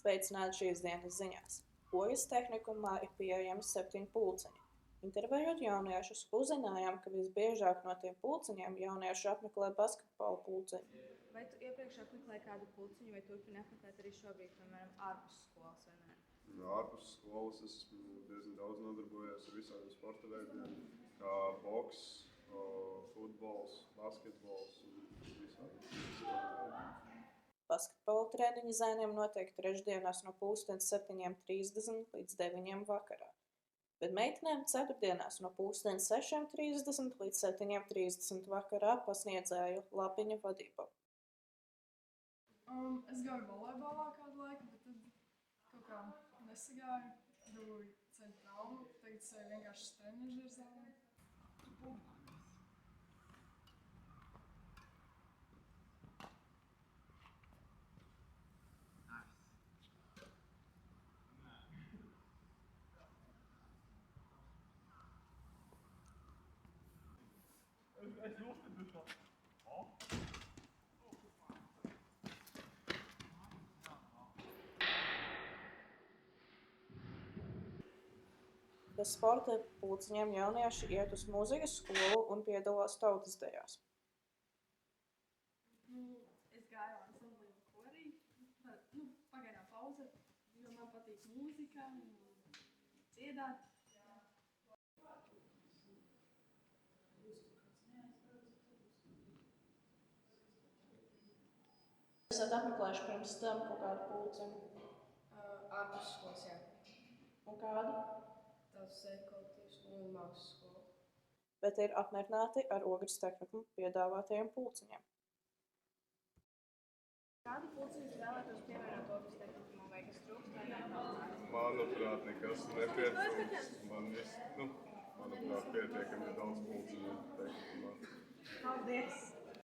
Sveicināt šīs dienas ziņās. Ogas tehnikumā ir pieejami 7 pulciņi. Intervējot jauniešus, uzzinājām, ka visbiežāk no tiem pulciņiem jaunieši apmeklē basketbola pulciņu. Vai tu iepriekš apmeklēji kādu pulciņu, vai turpini apmeklēt arī šobrīd, piemēram, ārpus skolas vai ne? Ārpus skolas es esmu diezgan daudz nodarbojies ar visādiem sporta veidiem, kā boks, futbols, basketbols un visādi. Basketbola treniņi zēniem notiek trešdienās no 7:30 līdz 9 vakarā, bet meitenēm ceturtdienās no 6:30 līdz 7:30 vakarā pasniedzēju Lapiņa vadībā. Es gāju volejbolā kādu laiku, bet tad kaut kā nesagāju, dabūju ceļu traumu, tagad es vienkārši uz trenižeru zālē. Bez sporta pulciņiem jaunieši iet uz mūzikas skolu un piedalās tautas dejās. Es gāju ansamblī un korī, pagaidām pauze, jo man patīk mūzika un dziedāt. Esat apmeklējuši pirms tam kaut kādu pulciņu? Ārpus skolas, jā. Un kādu? Tautas kolektīvs un mākslas skola. Bet ir apmierināti ar Ogres tehnikumu piedāvātajiem pulciņiem. Kādu pulciņu vēlētos pievienot Ogres tehnikumam, vai kas trūkst, vai nepalīdz? Manuprāt, nekas nepietrūkst. Manuprāt, pietiekami daudz pulciņu tehnikumā. Paldies!